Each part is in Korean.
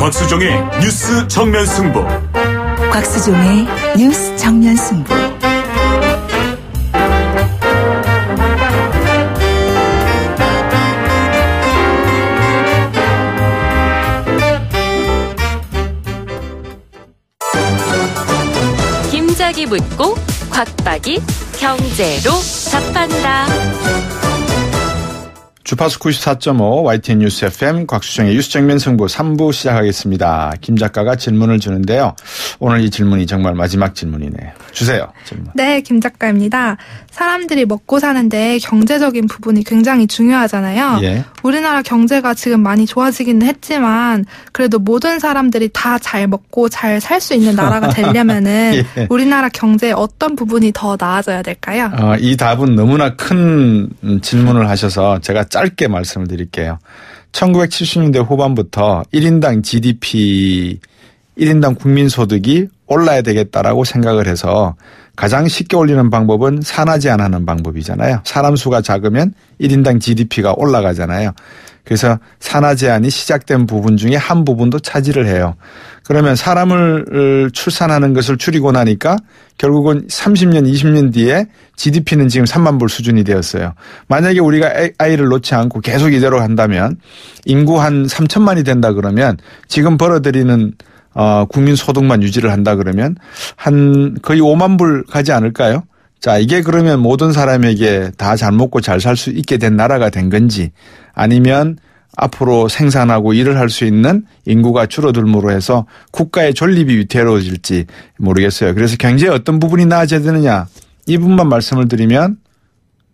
곽수종의 뉴스 정면 승부. 곽수종의 뉴스 정면 승부. 김작이 묻고 곽박이 경제로 답한다. 주파수 94.5 YTN 뉴스 FM 곽수정의 뉴스 정면 승부 3부 시작하겠습니다. 김 작가가 질문을 주는데요. 오늘 이 질문이 정말 마지막 질문이네요. 주세요. 질문. 네, 김 작가입니다. 사람들이 먹고 사는데 경제적인 부분이 굉장히 중요하잖아요. 예. 우리나라 경제가 지금 많이 좋아지기는 했지만 그래도 모든 사람들이 다 잘 먹고 잘 살 수 있는 나라가 되려면은 예. 우리나라 경제의 어떤 부분이 더 나아져야 될까요? 이 답은 너무나 큰 질문을 하셔서 제가 짧게 말씀을 드릴게요. 1970년대 후반부터 1인당 GDP, 1인당 국민소득이 올라야 되겠다라고 생각을 해서 가장 쉽게 올리는 방법은 산하 제한하는 방법이잖아요. 사람 수가 작으면 1인당 GDP가 올라가잖아요. 그래서 산하 제한이 시작된 부분 중에 한 부분도 차지를 해요. 그러면 사람을 출산하는 것을 줄이고 나니까 결국은 30년, 20년 뒤에 GDP는 지금 3만 불 수준이 되었어요. 만약에 우리가 아이를 놓지 않고 계속 이대로 한다면 인구 한 3천만이 된다 그러면 지금 벌어들이는 국민 소득만 유지를 한다 그러면 한 거의 5만 불 가지 않을까요? 자, 이게 그러면 모든 사람에게 다 잘 먹고 잘 살 수 있게 된 나라가 된 건지 아니면 앞으로 생산하고 일을 할 수 있는 인구가 줄어들므로 해서 국가의 존립이 위태로워질지 모르겠어요. 그래서 경제의 어떤 부분이 나아져야 되느냐 이 부분만 말씀을 드리면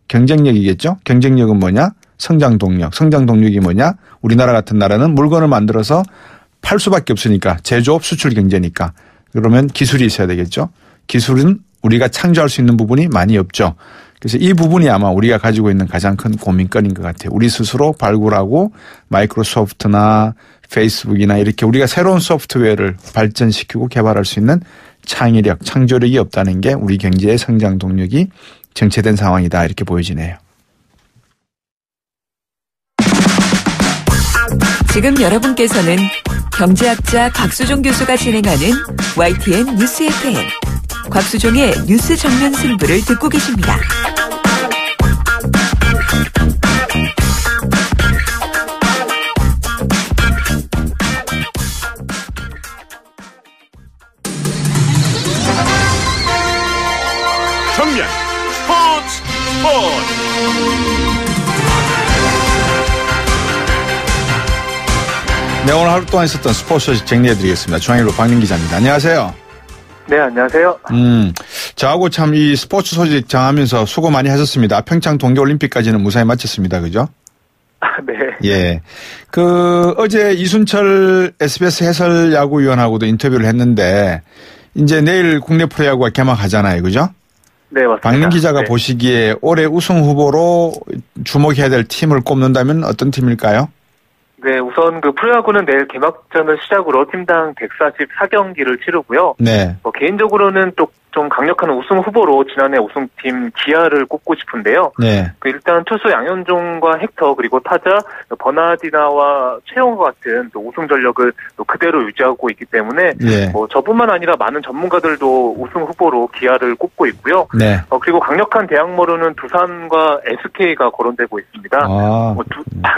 경쟁력이겠죠. 경쟁력은 뭐냐? 성장 동력. 성장 동력이 뭐냐? 우리나라 같은 나라는 물건을 만들어서 팔 수밖에 없으니까 제조업 수출 경제니까 그러면 기술이 있어야 되겠죠. 기술은 우리가 창조할 수 있는 부분이 많이 없죠. 그래서 이 부분이 아마 우리가 가지고 있는 가장 큰 고민거리인 것 같아요. 우리 스스로 발굴하고 마이크로소프트나 페이스북이나 이렇게 우리가 새로운 소프트웨어를 발전시키고 개발할 수 있는 창의력, 창조력이 없다는 게 우리 경제의 성장 동력이 정체된 상황이다 이렇게 보여지네요. 지금 여러분께서는 경제학자 곽수종 교수가 진행하는 YTN 뉴스 FM 곽수종의 뉴스 정면 승부를 듣고 계십니다. 정면 스포츠. 네, 오늘 하루 동안 있었던 스포츠 소식 정리해드리겠습니다. 중앙일보 박민 기자입니다. 안녕하세요. 네, 안녕하세요. 저하고 참 이 스포츠 소식 정하면서 수고 많이 하셨습니다. 평창 동계올림픽까지는 무사히 마쳤습니다. 그죠? 네. 예. 어제 이순철 SBS 해설야구위원하고도 인터뷰를 했는데, 이제 내일 국내 프로야구가 개막하잖아요. 그죠? 네, 맞습니다. 박민 기자가 네. 보시기에 올해 우승 후보로 주목해야 될 팀을 꼽는다면 어떤 팀일까요? 네, 우선 프로야구는 내일 개막전을 시작으로 팀당 144경기를 치르고요. 네. 개인적으로는 또 좀 강력한 우승 후보로 지난해 우승팀 기아를 꼽고 싶은데요. 네. 일단 투수 양현종과 헥터 그리고 타자 버나디나와 최영호 같은 또 우승 전력을 또 그대로 유지하고 있기 때문에 예. 저뿐만 아니라 많은 전문가들도 우승 후보로 기아를 꼽고 있고요. 네. 그리고 강력한 대항마로는 두산과 SK가 거론되고 있습니다.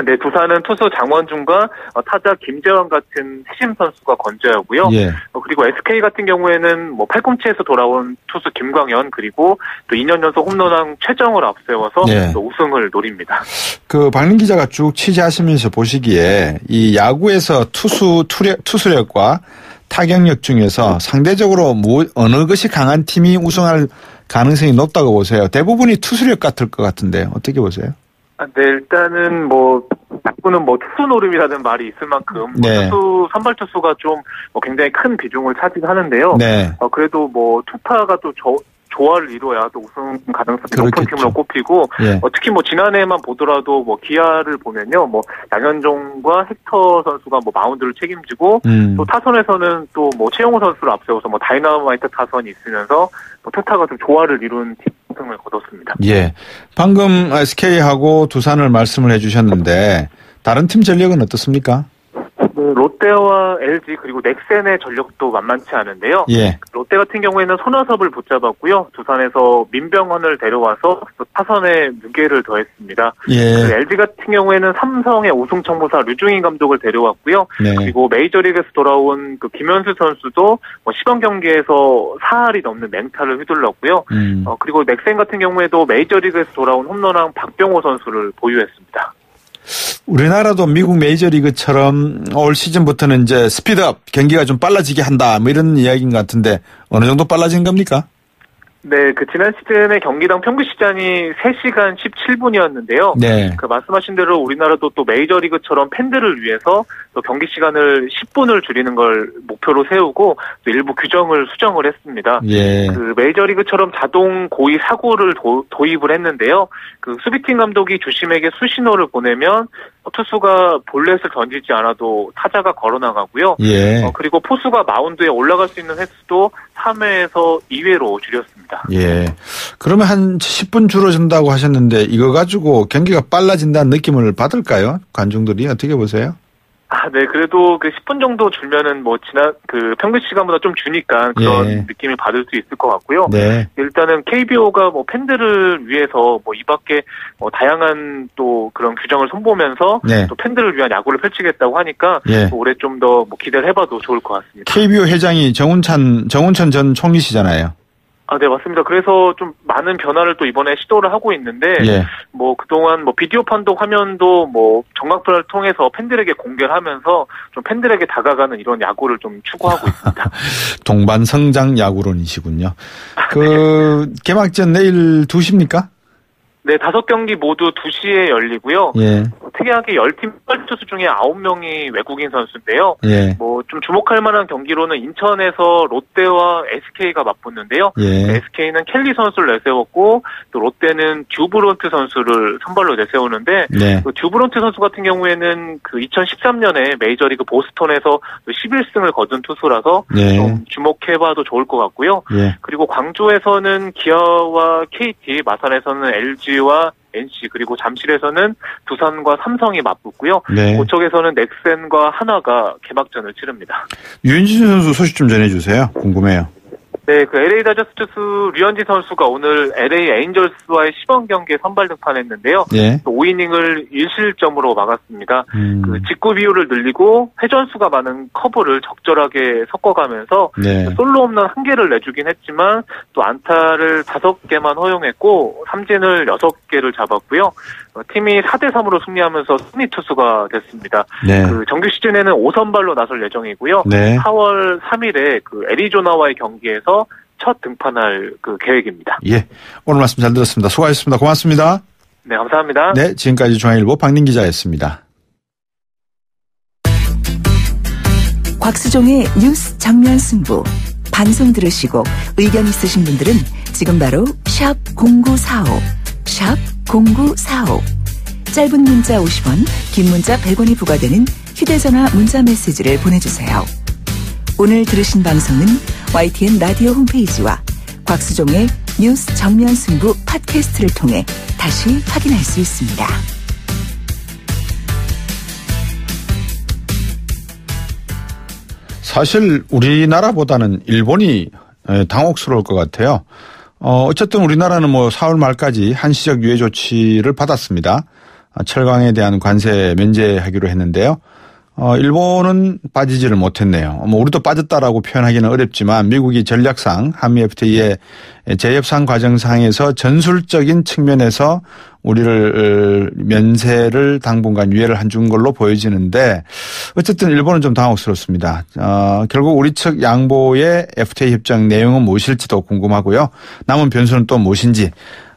네, 두산은 투수 장원준과 타자 김재환 같은 핵심 선수가 건재하고요. 예. 그리고 SK 같은 경우에는 팔꿈치에서 돌아온 투수 김광현 그리고 또 2년 연속 홈런왕 최정을 앞세워서 예. 또 우승을 노립니다. 박민 기자가 쭉 취재하시면서 보시기에 이 야구에서 투수력과 타격력 중에서 상대적으로 어느 것이 강한 팀이 우승할 가능성이 높다고 보세요? 대부분이 투수력 같을 것 같은데 어떻게 보세요? 네, 일단은 야구는 투수 노름이라는 말이 있을 만큼 네. 선발 투수가 좀 굉장히 큰 비중을 차지하는데요. 네. 그래도 투타가 또 조화를 이뤄야 또 우승 가능성이 그렇겠죠. 높은 팀으로 꼽히고 예. 특히 지난해만 보더라도 기아를 보면요 양현종과 헥터 선수가 마운드를 책임지고 또 타선에서는 또 최영호 선수를 앞세워서 다이너마이트 타선이 있으면서 투타가 좀 조화를 이룬 팀 우승을 거뒀습니다. 예. 방금 SK하고 두산을 말씀을 해주셨는데 다른 팀 전력은 어떻습니까? 네, 롯데와 LG 그리고 넥센의 전력도 만만치 않은데요. 예. 롯데 같은 경우에는 손아섭을 붙잡았고요. 두산에서 민병헌을 데려와서 또 타선에 무게를 더했습니다. 예. LG 같은 경우에는 삼성의 우승 청부사 류중인 감독을 데려왔고요. 네. 그리고 메이저리그에서 돌아온 그 김현수 선수도 시범 경기에서 4할이 넘는 맹타를 휘둘렀고요. 그리고 넥센 같은 경우에도 메이저리그에서 돌아온 홈런왕 박병호 선수를 보유했습니다. 우리나라도 미국 메이저리그처럼 올 시즌부터는 이제 스피드업 경기가 좀 빨라지게 한다 뭐 이런 이야기인 것 같은데 어느 정도 빨라진 겁니까? 네, 그 지난 시즌의 경기당 평균 시간이 3시간 17분이었는데요. 네. 그 말씀하신 대로 우리나라도 또 메이저리그처럼 팬들을 위해서 또 경기 시간을 10분을 줄이는 걸 목표로 세우고 또 일부 규정을 수정을 했습니다. 예. 그 메이저리그처럼 자동 고의 사고를 도입을 했는데요. 그 수비팀 감독이 주심에게 수신호를 보내면 투수가 볼넷을 던지지 않아도 타자가 걸어 나가고요. 예. 그리고 포수가 마운드에 올라갈 수 있는 횟수도 3회에서 2회로 줄였습니다. 예. 그러면 한 10분 줄어든다고 하셨는데 이거 가지고 경기가 빨라진다는 느낌을 받을까요? 관중들이 어떻게 보세요? 네, 그래도 그 10분 정도 줄면은 뭐 그 평균 시간보다 좀 주니까 그런 예. 느낌을 받을 수 있을 것 같고요. 네. 일단은 KBO가 뭐 팬들을 위해서 뭐 이 밖에 다양한 또 그런 규정을 손보면서 네. 또 팬들을 위한 야구를 펼치겠다고 하니까 예. 올해 좀 더 뭐 기대를 해봐도 좋을 것 같습니다. KBO 회장이 정운천 전 총리시잖아요. 네, 맞습니다. 그래서 좀 많은 변화를 또 이번에 시도를 하고 있는데, 예. 뭐 그동안 뭐 비디오 판독 화면도 뭐 정막판을 통해서 팬들에게 공개를 하면서 좀 팬들에게 다가가는 이런 야구를 좀 추구하고 있습니다. 동반성장 야구론이시군요. 그 개막전 내일 2시입니까? 네, 5경기 모두 2시에 열리고요. 예. 특이하게 10팀 투수 중에 9명이 외국인 선수인데요. 예. 뭐 좀 주목할 만한 경기로는 인천에서 롯데와 SK가 맞붙는데요. 예. SK는 켈리 선수를 내세웠고 또 롯데는 듀브론트 선수를 선발로 내세우는데 네. 그 듀브론트 선수 같은 경우에는 그 2013년에 메이저리그 보스턴에서 11승을 거둔 투수라서 네. 좀 주목해봐도 좋을 것 같고요. 예. 그리고 광주에서는 기아와 KT, 마산에서는 LG와 NC 그리고 잠실에서는 두산과 삼성이 맞붙고요. 네. 고척에서는 넥센과 한화가 개막전을 치릅니다. 유현진 선수 소식 좀 전해주세요. 궁금해요. 네, 그 LA 다저스 투수 류현진 선수가 오늘 LA 에인절스와의 시범 경기에 선발 등판했는데요. 예. 5이닝을 1실점으로 막았습니다. 음. 그 직구 비율을 늘리고 회전수가 많은 커브를 적절하게 섞어가면서 네. 솔로 홈런 1개를 내주긴 했지만 또 안타를 5개만 허용했고 삼진을 6개를 잡았고요. 팀이 4대3으로 승리하면서 승리 투수가 됐습니다. 네. 그 정규 시즌에는 5선발로 나설 예정이고요. 네. 4월 3일에 그 애리조나와의 경기에서 첫 등판할 그 계획입니다. 예. 오늘 말씀 잘 들었습니다. 수고하셨습니다. 고맙습니다. 네, 감사합니다. 네. 지금까지 중앙일보 박민 기자였습니다. 곽수종의 뉴스 정면 승부. 방송 들으시고 의견 있으신 분들은 지금 바로 샵 0945, 샵 0945. 짧은 문자 50원, 긴 문자 100원이 부과되는 휴대전화 문자 메시지를 보내주세요. 오늘 들으신 방송은 YTN 라디오 홈페이지와 곽수종의 뉴스 정면 승부 팟캐스트를 통해 다시 확인할 수 있습니다. 사실 우리나라보다는 일본이 당혹스러울 것 같아요. 어쨌든 우리나라는 뭐 4월 말까지 한시적 유예 조치를 받았습니다. 철강에 대한 관세 면제하기로 했는데요. 일본은 빠지지를 못했네요. 뭐 우리도 빠졌다라고 표현하기는 어렵지만 미국이 전략상 한미 FTA의 재협상 과정상에서 전술적인 측면에서 우리를 면세를 당분간 유예를 한 준 걸로 보여지는데 어쨌든 일본은 좀 당혹스럽습니다. 결국 우리 측 양보의 FTA 협정 내용은 무엇일지도 궁금하고요. 남은 변수는 또 무엇인지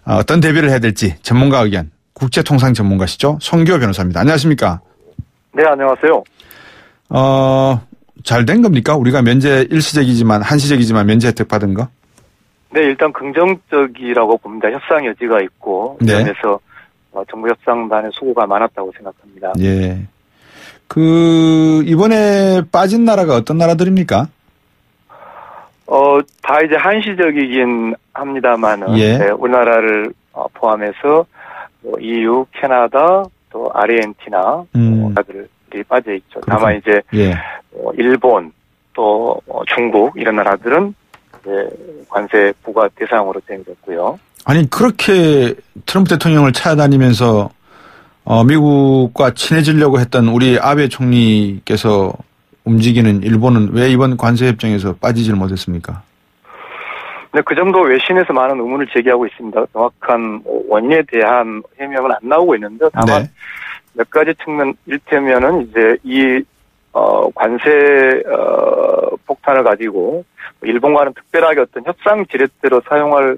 어떤 대비를 해야 될지 전문가 의견 국제통상 전문가시죠. 송교 변호사입니다. 안녕하십니까? 네, 안녕하세요. 잘 된 겁니까? 우리가 면제 한시적이지만 면제 혜택 받은 거? 네, 일단 긍정적이라고 봅니다. 협상 여지가 있고, 네. 그래서 정부 협상단의 수고가 많았다고 생각합니다. 예. 이번에 빠진 나라가 어떤 나라들입니까? 다 이제 한시적이긴 합니다만은, 예. 네, 우리나라를 포함해서 EU, 캐나다, 또 아르헨티나, 다들 빠져 있죠. 다만 이제 일본 또 중국 이런 나라들은 이제 관세 부과 대상으로 되어졌고요. 아니 그렇게 트럼프 대통령을 찾아다니면서 미국과 친해지려고 했던 우리 아베 총리께서 움직이는 일본은 왜 이번 관세 협정에서 빠지질 못했습니까? 네, 그 정도 외신에서 많은 의문을 제기하고 있습니다. 정확한 원인에 대한 해명은 안 나오고 있는데 다만 몇 가지 측면, 일테면은 이제 이 관세 폭탄을 가지고 일본과는 특별하게 어떤 협상 지렛대로 사용할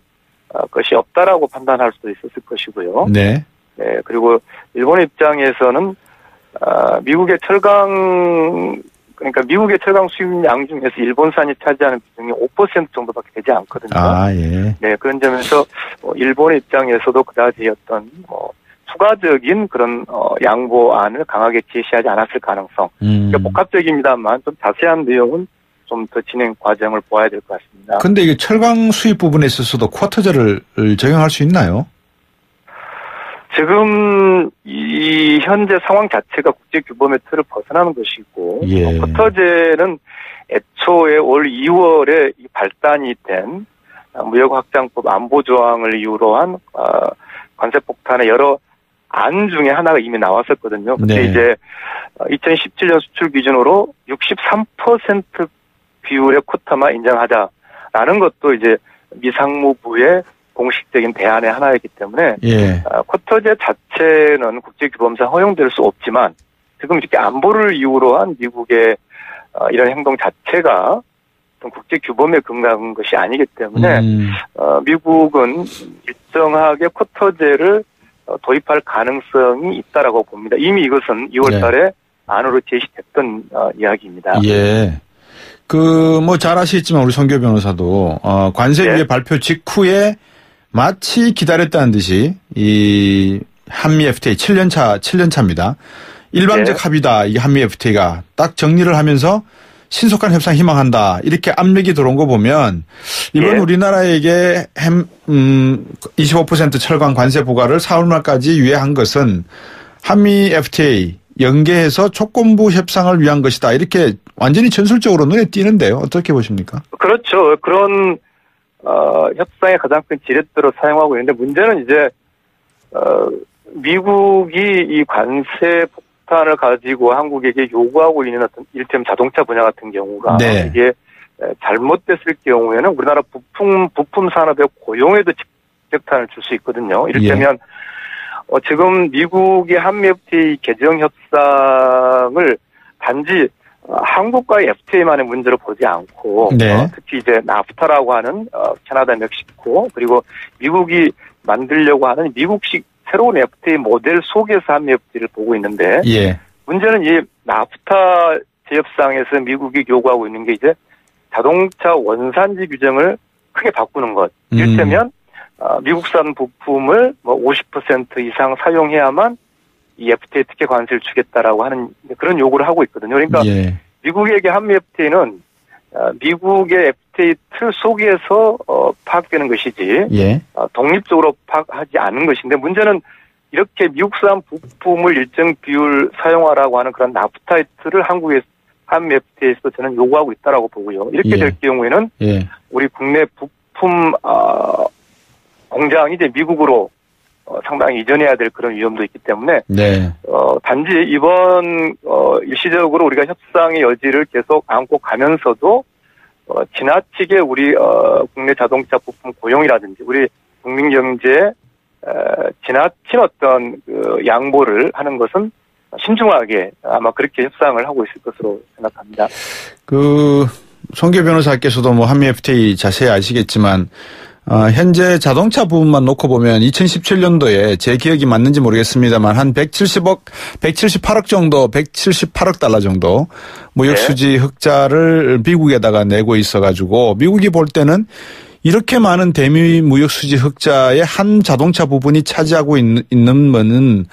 것이 없다라고 판단할 수도 있었을 것이고요. 네. 네, 그리고 일본의 입장에서는 미국의 철강 수입량 중에서 일본산이 차지하는 비중이 5% 정도밖에 되지 않거든요. 아, 예. 네, 그런 점에서 일본의 입장에서도 그다지 어떤 추가적인 그런 양보안을 강하게 제시하지 않았을 가능성. 그러니까 복합적입니다만 좀 자세한 내용은 좀 더 진행 과정을 보아야 될 것 같습니다. 그런데 이게 철강 수입 부분에 있어서도 쿼터제를 적용할 수 있나요? 지금 이 현재 상황 자체가 국제 규범의 틀을 벗어나는 것이고 쿼터제는 애초에 올 2월에 발단이 된 무역확장법 안보 조항을 이유로 한 관세 폭탄의 여러 안 중에 하나가 이미 나왔었거든요. 근데 이제 2017년 수출 기준으로 63% 비율의 쿼터만 인정하자라는 것도 이제 미 상무부의 공식적인 대안의 하나이기 때문에 쿼터제 자체는 국제규범상 허용될 수 없지만 지금 이렇게 안보를 이유로 한 미국의 이런 행동 자체가 국제규범에 근거한 것이 아니기 때문에 미국은 일정하게 쿼터제를 도입할 가능성이 있다라고 봅니다. 이미 이것은 2월 달에 안으로 제시됐던 이야기입니다. 예. 잘 아시겠지만 우리 성교 변호사도 관세유예 발표 직후에 마치 기다렸다는 듯이 이 한미 FTA 7년차입니다. 일방적 합의다. 이 한미 FTA가 딱 정리를 하면서 신속한 협상 희망한다. 이렇게 압력이 들어온 거 보면 이번 우리나라에게 25% 철강 관세 부과를 4월 말까지 유예한 것은 한미 FTA 연계해서 조건부 협상을 위한 것이다. 이렇게 완전히 전술적으로 눈에 띄는데요. 어떻게 보십니까? 그렇죠. 그런 협상의 가장 큰 지렛대로 사용하고 있는데 문제는 이제 미국이 이 관세 폭탄을 가지고 한국에게 요구하고 있는 어떤 이를테면 자동차 분야 같은 경우가 이게 잘못됐을 경우에는 우리나라 부품 산업의 고용에도 직격탄을 줄 수 있거든요. 이를테면 지금 미국의 한미 FTA 개정 협상을 단지 한국과의 FTA만의 문제로 보지 않고 특히 이제 나프타라고 하는 캐나다, 멕시코 그리고 미국이 만들려고 하는 미국식 새로운 FTA 모델 속에서 한미 FTA를 보고 있는데 문제는 이 나프타 재협상에서 미국이 요구하고 있는 게 이제 자동차 원산지 규정을 크게 바꾸는 것. 이를테면 미국산 부품을 50% 이상 사용해야만 이 FTA 특혜 관세를 주겠다라고 하는 그런 요구를 하고 있거든요. 그러니까 미국에게 한미 FTA는 미국의 FTA 틀 속에서 파악되는 것이지 독립적으로 파악하지 않은 것인데 문제는 이렇게 미국산 부품을 일정 비율 사용하라고 하는 그런 나프타의 틀을 한국의 한미 FTA에서 저는 요구하고 있다라고 보고요. 이렇게 될 경우에는 우리 국내 부품 공장이 이제 미국으로 상당히 이전해야 될 그런 위험도 있기 때문에 단지 이번 일시적으로 우리가 협상의 여지를 계속 안고 가면서도 지나치게 우리 국내 자동차 부품 고용이라든지 우리 국민 경제에 지나친 어떤 양보를 하는 것은 신중하게 아마 그렇게 협상을 하고 있을 것으로 생각합니다. 송교 변호사께서도 한미 FTA 자세히 아시겠지만 현재 자동차 부분만 놓고 보면 2017년도에 제 기억이 맞는지 모르겠습니다만 한 178억 달러 정도 무역수지 흑자를 미국에다가 내고 있어가지고 미국이 볼 때는 이렇게 많은 대미 무역수지 흑자의 한 자동차 부분이 차지하고 있는 거는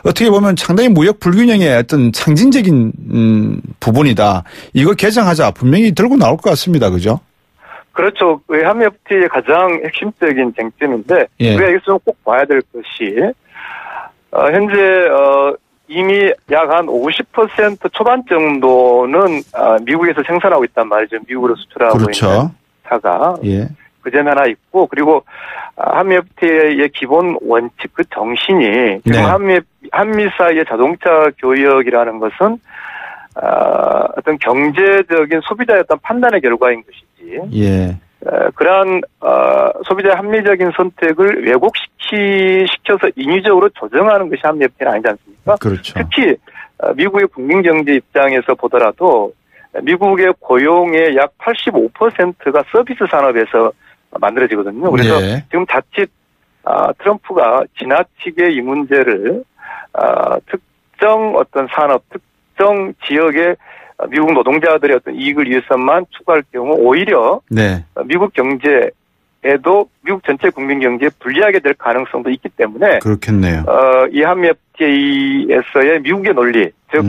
어떻게 보면 상당히 무역 불균형의 어떤 상징적인 부분이다. 이거 개정하자 분명히 들고 나올 것 같습니다. 그죠? 그렇죠. 한미 FTA의 가장 핵심적인 쟁점인데 우리가 여기서 꼭 봐야 될 것이 현재 이미 약 한 50% 초반 정도는 미국에서 생산하고 있단 말이죠. 미국으로 수출하고 그렇죠. 있는 차가. 예. 그 점이 하나 있고, 그리고 한미 FTA의 기본 원칙 그 정신이 지금 네. 한미 사이의 자동차 교역이라는 것은 어떤 경제적인 소비자의 어떤 판단의 결과인 것이지. 예. 그러한 소비자의 합리적인 선택을 왜곡시켜서 인위적으로 조정하는 것이 한미 FTA는 아니지 않습니까? 그렇죠. 특히 미국의 국민 경제 입장에서 보더라도 미국의 고용의 약 85%가 서비스 산업에서 만들어지거든요. 그래서 예. 지금 자칫 트럼프가 지나치게 이 문제를 특정 어떤 산업, 특정 지역의 미국 노동자들의 어떤 이익을 위해서만 추구할 경우 오히려 네. 미국 경제에도 미국 전체 국민 경제에 불리하게 될 가능성도 있기 때문에 그렇겠네요. 이 한미 FTA에서의 미국의 논리, 즉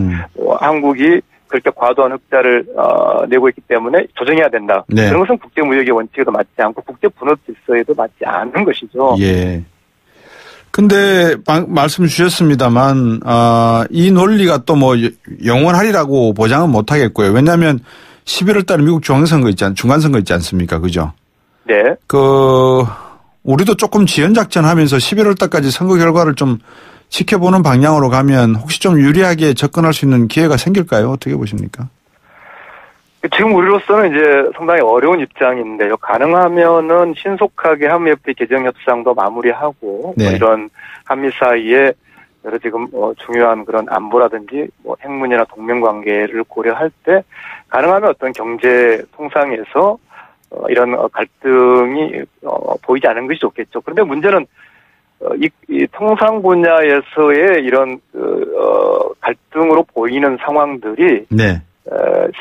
한국이 그렇게 과도한 흑자를 내고 있기 때문에 조정해야 된다. 네. 그런 것은 국제무역의 원칙에도 맞지 않고 국제분업 질서에도 맞지 않는 것이죠. 예. 근데 말씀 주셨습니다만 이 논리가 또 뭐 영원하리라고 보장은 못 하겠고요. 왜냐하면 11월 달에 미국 중간선거 있지 않습니까? 그죠? 네. 우리도 조금 지연작전하면서 11월 달까지 선거 결과를 좀 지켜보는 방향으로 가면 혹시 좀 유리하게 접근할 수 있는 기회가 생길까요? 어떻게 보십니까? 지금 우리로서는 이제 상당히 어려운 입장인데요. 가능하면은 신속하게 한미 FTA 개정 협상도 마무리하고 네. 이런 한미 사이에 여러 지금 중요한 그런 안보라든지 핵문제나 동맹 관계를 고려할 때 가능하면 어떤 경제 통상에서 이런 갈등이 보이지 않은 것이 좋겠죠. 그런데 문제는 이 통상 분야에서의 이런 갈등으로 보이는 상황들이 네.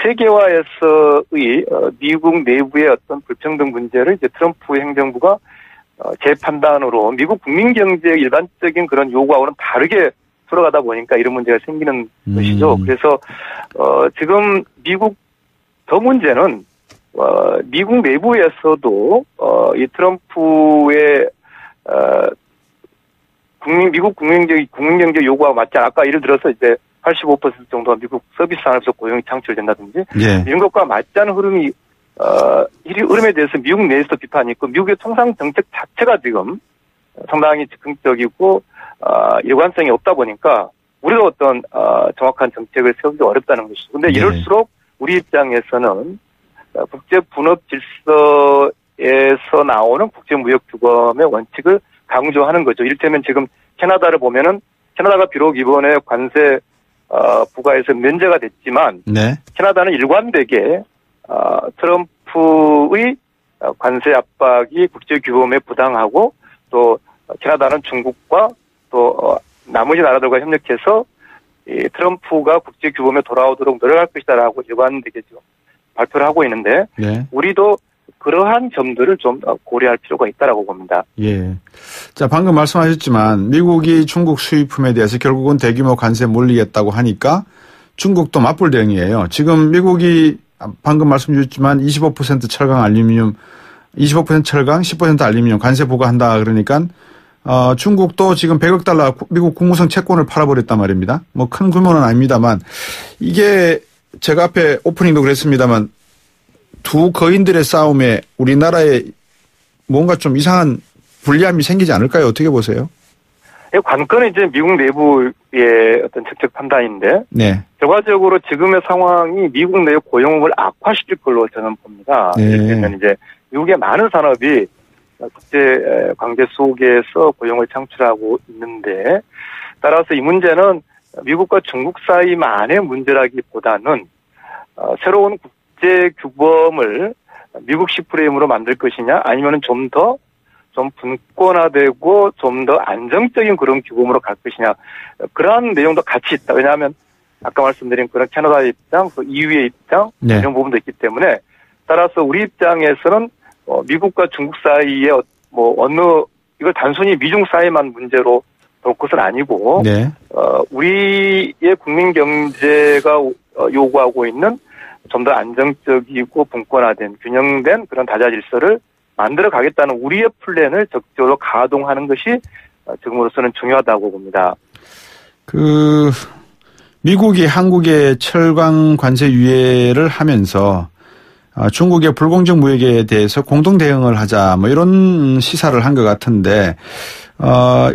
세계화에서의 미국 내부의 어떤 불평등 문제를 이제 트럼프 행정부가 제 판단으로 미국 국민 경제의 일반적인 그런 요구하고는 다르게 풀어가다 보니까 이런 문제가 생기는 것이죠. 그래서 지금 미국 더 문제는 미국 내부에서도 이 트럼프의 미국 국민 경제 요구와 맞지 않아. 아까 예를 들어서 이제 85% 정도가 미국 서비스 산업에서 고용이 창출된다든지 예. 이런 것과 맞지 않은 흐름에 대해서 미국 내에서도 비판이 있고 미국의 통상 정책 자체가 지금 상당히 즉흥적이고 일관성이 없다 보니까 우리도 어떤 정확한 정책을 세우기 어렵다는 것이죠. 그런데 이럴수록 우리 입장에서는 국제 분업 질서에서 나오는 국제무역주범의 원칙을 강조하는 거죠. 이를테면 지금 캐나다를 보면은 캐나다가 비록 이번에 관세 부과에서 면제가 됐지만 네. 캐나다는 일관되게 트럼프의 관세 압박이 국제규범에 부당하고 또 캐나다는 중국과 또 나머지 나라들과 협력해서 이 트럼프가 국제규범에 돌아오도록 노력할 것이다라고 일관되게 지금 발표를 하고 있는데 네. 우리도 그러한 점들을 좀 고려할 필요가 있다라고 봅니다. 예. 자, 방금 말씀하셨지만 미국이 중국 수입품에 대해서 결국은 대규모 관세 몰리겠다고 하니까 중국도 맞불 대응이에요. 지금 미국이 방금 말씀 주셨지만 25% 철강 알루미늄, 25% 철강, 10% 알루미늄 관세 부과한다 그러니까 중국도 지금 100억 달러 미국 국무성 채권을 팔아버렸단 말입니다. 뭐 큰 규모는 아닙니다만 이게 제가 앞에 오프닝도 그랬습니다만 두 거인들의 싸움에 우리나라에 뭔가 좀 이상한 불리함이 생기지 않을까요? 어떻게 보세요? 관건은 이제 미국 내부의 어떤 정책 판단인데, 네. 결과적으로 지금의 상황이 미국 내의 고용을 악화시킬 걸로 저는 봅니다. 그러면 이제 미국의 많은 산업이 국제 관계 속에서 고용을 창출하고 있는데, 따라서 이 문제는 미국과 중국 사이만의 문제라기보다는 새로운 국제 규범을 미국식 프레임으로 만들 것이냐, 아니면은 좀 분권화되고 좀 더 안정적인 그런 규범으로 갈 것이냐, 그러한 내용도 같이 있다. 왜냐하면 아까 말씀드린 그런 캐나다의 입장, 또 EU의 입장, 네. 이런 부분도 있기 때문에 따라서 우리 입장에서는 미국과 중국 사이에 이걸 단순히 미중 사이만 문제로 볼 것은 아니고, 네. 우리의 국민 경제가 요구하고 있는 좀 더 안정적이고 분권화된 균형된 그런 다자 질서를 만들어 가겠다는 우리의 플랜을 적극적으로 가동하는 것이 지금으로서는 중요하다고 봅니다. 미국이 한국의 철강 관세 유예를 하면서 중국의 불공정 무역에 대해서 공동 대응을 하자 뭐 이런 시사를 한 것 같은데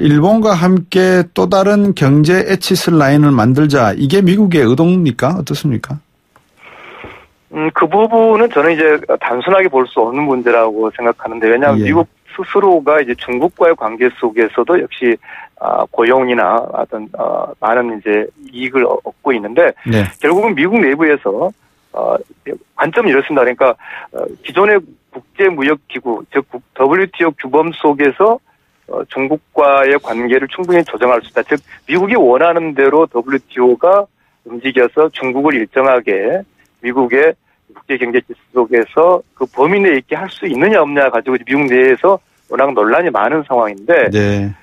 일본과 함께 또 다른 경제 에치스 라인을 만들자 이게 미국의 의도입니까? 어떻습니까? 그 부분은 저는 이제 단순하게 볼 수 없는 문제라고 생각하는데 왜냐하면 예. 미국 스스로가 이제 중국과의 관계 속에서도 역시 고용이나 어떤 많은 이제 이익을 얻고 있는데 네. 결국은 미국 내부에서 관점이 이렇습니다. 그러니까 기존의 국제무역기구 즉 WTO 규범 속에서 중국과의 관계를 충분히 조정할 수 있다. 즉 미국이 원하는 대로 WTO가 움직여서 중국을 일정하게 미국의 국제경제지수 속에서 그 범위 내에 있게 할 수 있느냐 없느냐 가지고 미국 내에서 워낙 논란이 많은 상황인데 네.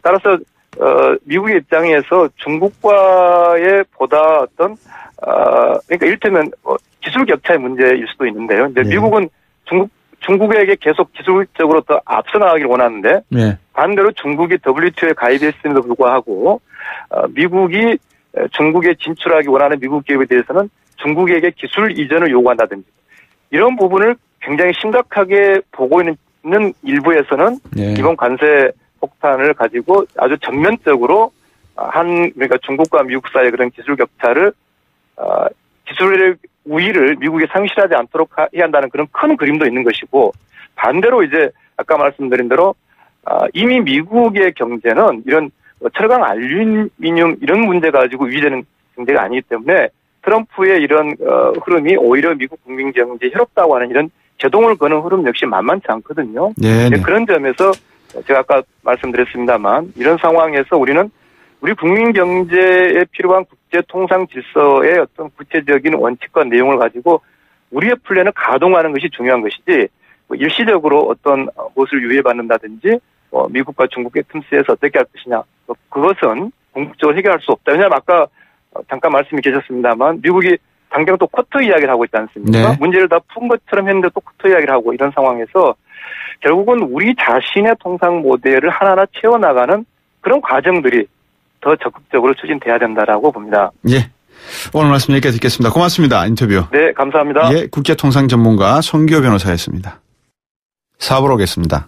따라서 미국의 입장에서 중국과의 보다 어떤 그러니까 이를테면 기술 격차의 문제일 수도 있는데요. 근데 네. 미국은 중국에게 계속 기술적으로 더 앞서 나가기를 원하는데 네. 반대로 중국이 WTO에 가입했음에도 불구하고 미국이 중국에 진출하기 원하는 미국 기업에 대해서는 중국에게 기술 이전을 요구한다든지 이런 부분을 굉장히 심각하게 보고 있는 일부에서는 네. 이번 관세 폭탄을 가지고 아주 전면적으로 그러니까 중국과 미국 사이의 그런 기술 격차를 기술의 우위를 미국이 상실하지 않도록 해야 한다는 그런 큰 그림도 있는 것이고 반대로 이제 아까 말씀드린 대로 이미 미국의 경제는 이런 철강 알루미늄 이런 문제 가지고 위되는 경제가 아니기 때문에 트럼프의 이런 흐름이 오히려 미국 국민 경제에 해롭다고 하는 이런 제동을 거는 흐름 역시 만만치 않거든요. 네. 그런 점에서 제가 아까 말씀드렸습니다만 이런 상황에서 우리는 우리 국민 경제에 필요한 국제 통상 질서의 어떤 구체적인 원칙과 내용을 가지고 우리의 플랜을 가동하는 것이 중요한 것이지 일시적으로 어떤 것을 유예받는다든지 미국과 중국의 틈새에서 어떻게 할 것이냐 그것은 궁극적으로 해결할 수 없다. 왜냐하면 아까 잠깐 말씀이 계셨습니다만 미국이 당장 또 쿼터 이야기를 하고 있지 않습니까? 네. 문제를 다 푼 것처럼 했는데 또 쿼터 이야기를 하고 이런 상황에서 결국은 우리 자신의 통상 모델을 하나하나 채워나가는 그런 과정들이 더 적극적으로 추진돼야 된다라고 봅니다. 예. 오늘 말씀 여기까지 듣겠습니다. 고맙습니다. 인터뷰. 네, 감사합니다. 예, 국제통상 전문가 손기호 변호사였습니다. 4부로 오겠습니다.